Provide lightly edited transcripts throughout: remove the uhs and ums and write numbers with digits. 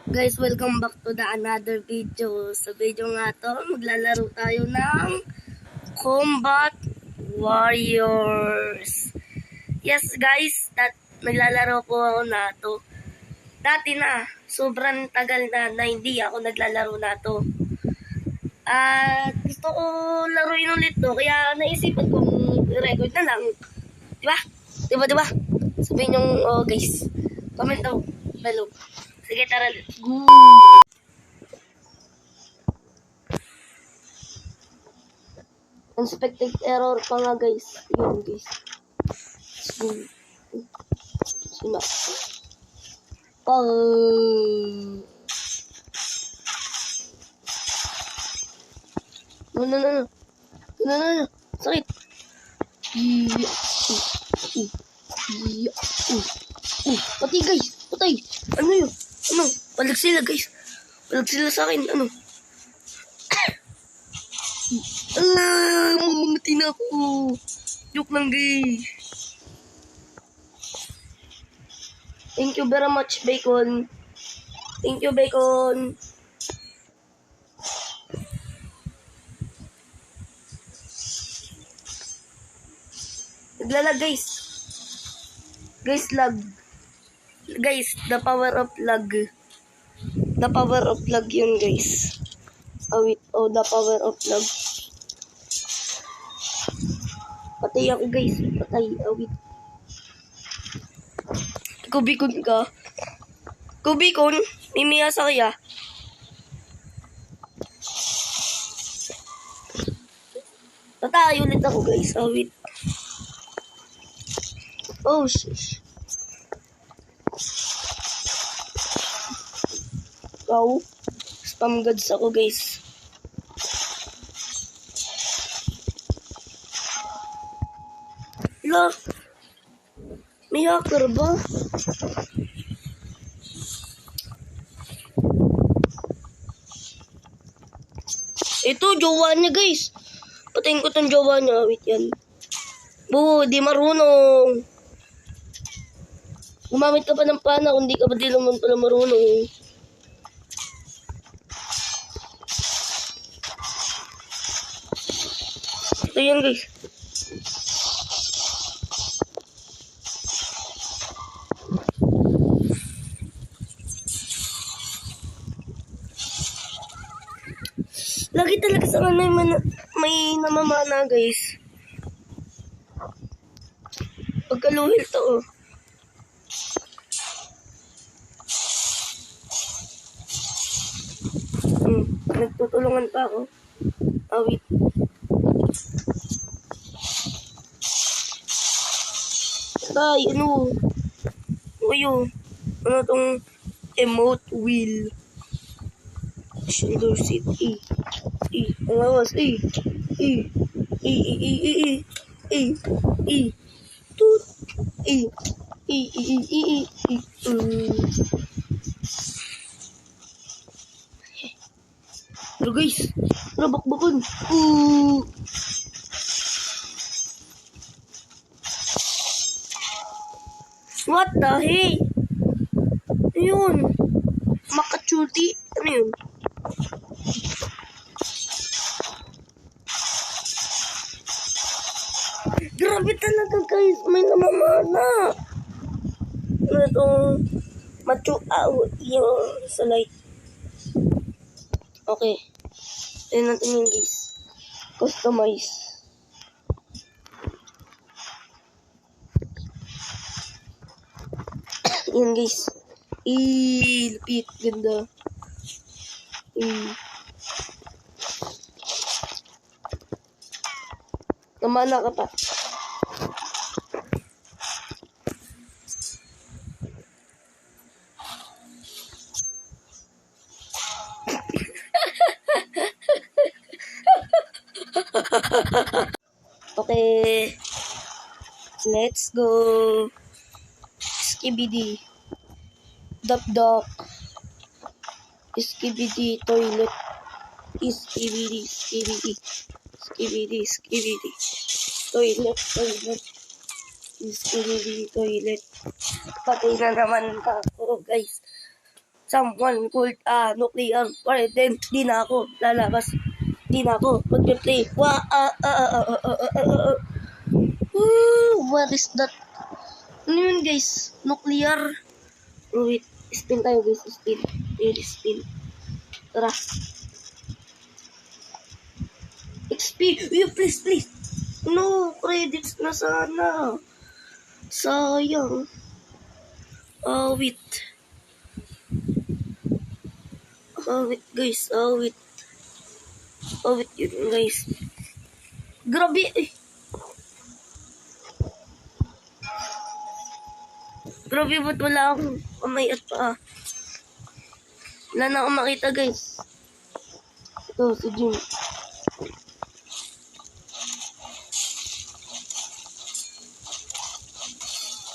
Guys, welcome back to the another video. Sa video nga to, maglalaro tayo ng Combat Warriors. Yes guys, naglalaro po ako na to. Dati na, sobrang tagal na hindi ako naglalaro na to. At gusto ko laruin ulit to, kaya naisipan kong i-record na lang. Diba? Diba? Sabihin nyo, oh guys, comment daw below. Sige, tara, let's go! Unexpected error pa nga, guys. Yun, guys. Let's go. Sima. No. Sakit. Patay, guys. Patay. Ano yun? Ano? Palag sila, guys. Palag sila sa akin. Ano? Ala! Mamamatay na ako. Joke lang, guys. Thank you very much, Bacon. Thank you, Bacon. Naglalag, guys. Guys, lag. Guys, the power of lag. The power of lag yun, guys. Oh, the power of lag. Patay ako, guys. Patay. Awit. Kubikon ka. Kubikon. Mimiya sa kaya. Patay ulit ako, guys. Awit. Oh, shish. Wow. Spam gods ako, guys. Hala. May hacker ba? Ito, jowa niya, guys. Patayin ko tong jowa niya. Wait yan. Di marunong. Gumamit ka pa ng pana kung di ka ba di naman pala marunong. Ito yan, guys. Lagi talaga sa kanila may namamana, guys. Pagkaluhil to, oh. Nagtutulungan pa ako. Awit. Tay, ano? Ano tong emote wheel? Shoulder seat. Ang lawas. Toot. Pero guys, bakbakon. What the hey? Ayun. Makachulti. Ano yun? Grabe talaga, guys. May namamana. Ano itong macho out yung sa light. Okay. Tignan natin yung guys. Customize. Yan guys. Lupit. Ganda. Namana ka pa. Okay. Let's go. Skibidi. Duck. Skibidi toilet. Skibidi. Toilet. Skibidi toilet. Patay na naman ako, guys. someone called nuclear war, then di na ako lalabas. Di na ako mag-play. What is that? Ano yun guys? Nuclear. Oh, wait. Spin tayo guys. Spin. Really spin. Tara. XP. Please, please. No, credits na sana. Sayang. Wait. Wait guys. Wait. Wait yun guys. Grabe eh. Grabe, ba't wala akong kamay at paa? Wala na akong makita, guys. Ito, si Jim.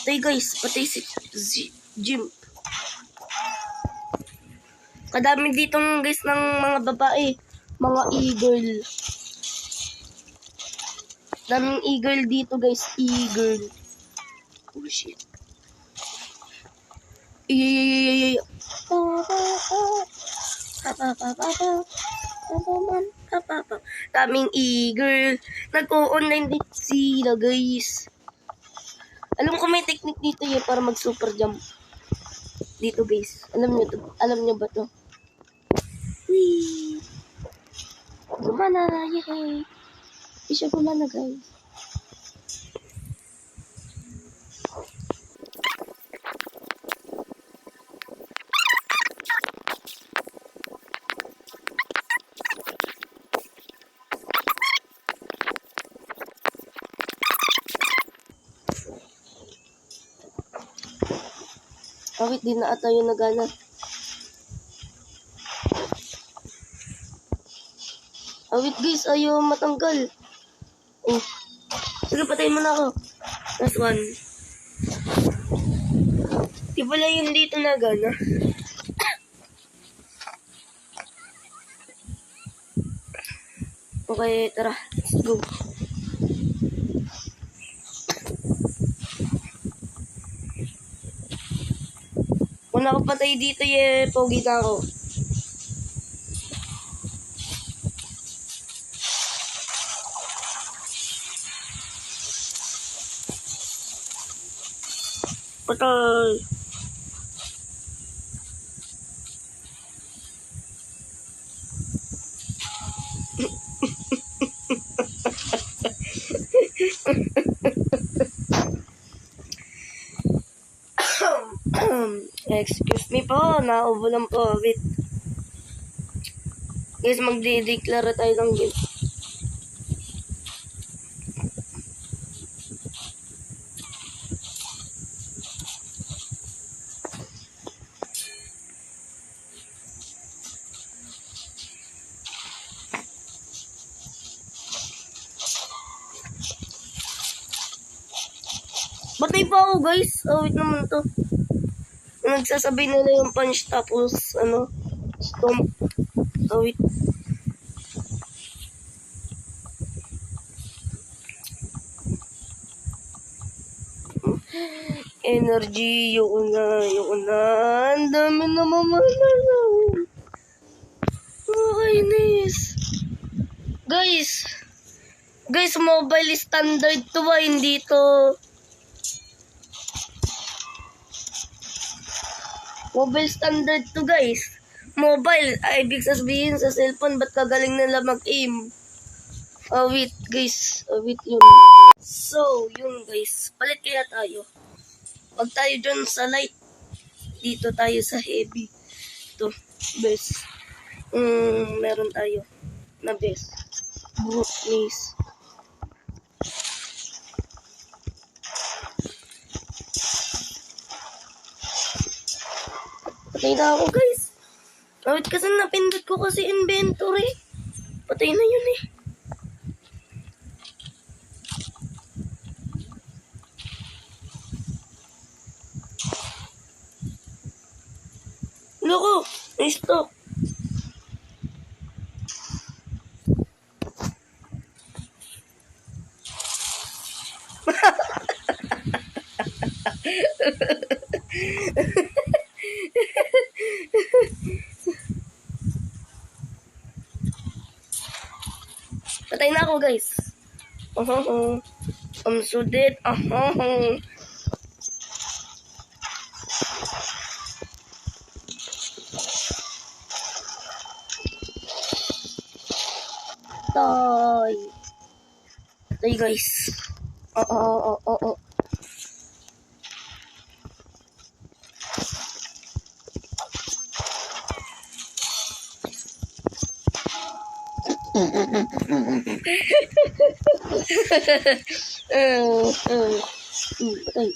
Patay, guys. Patay si Jim. Kadami ditong, guys, ng mga babae. Mga e-girl. Daming e-girl dito, guys. E-girl. Oh, shit. Daming e-girl. Nag-o-online date sila, guys. Alam ko may technique dito yun para mag-super jump. Dito, guys. Alam niyo ba to? Whee! Gumana, yay! Hindi siya gumana, guys. Wait, di na ata yung nagana. Wait guys, ayaw matanggal. Oh. Sige, patayin mo na ako. Last one. Di pala yung dito nagana. Okay, tara. Let's go. Kung nakapatay dito, pogi na ako. Patay. Excuse me po, naubo lang po. Wait. Guys, magde-declare tayo ng game. Batay pa ako guys. Wait naman to. Nagsasabi nila yung punch tapos stomp. Wait. Energy, yung una. Ang dami na mamala. Kainis. Guys, mobile standard to ba? Hindi to. Mobile standard to guys. Mobile, ibig sabihin sa cellphone, ba't kagaling nila mag-aim? Wait guys, wait yun. So, yun guys, palit kaya tayo. Wag tayo dyan sa light. Dito tayo sa heavy. Ito, best. Meron tayo na best. Brute mace. Patay na ako guys. Wait kasi napindot ko kasi inventory. Patay na yun eh. Loko, na-stop. Patay na ako, guys. I'm so dead. Tay. Tay, guys. Oo. Patay.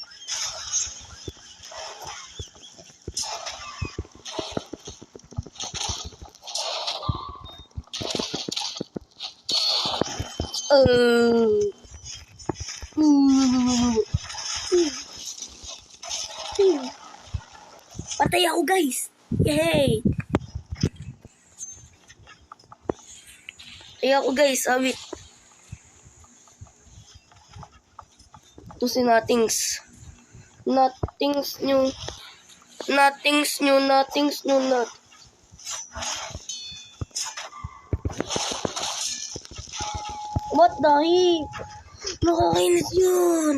Patay ako, guys. Yay! Patay ako, guys. Wait. Ito si Nothings. Nothings new. What the heck? Nakakainis yun.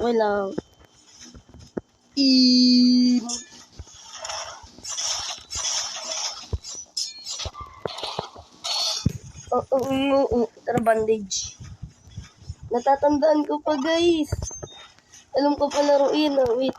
Okay lang. Tara, bandage. Natatandaan ko pa, guys. Alam ko pa laruin. Wait.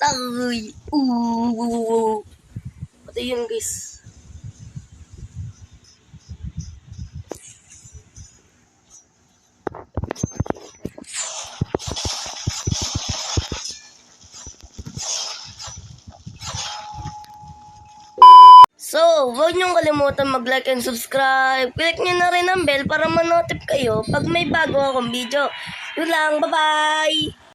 Ay. Patay yun, guys. So, huwag niyong kalimutan mag-like and subscribe. Click niyo na rin ang bell para ma-notify kayo pag may bago akong video. Yun lang, bye-bye!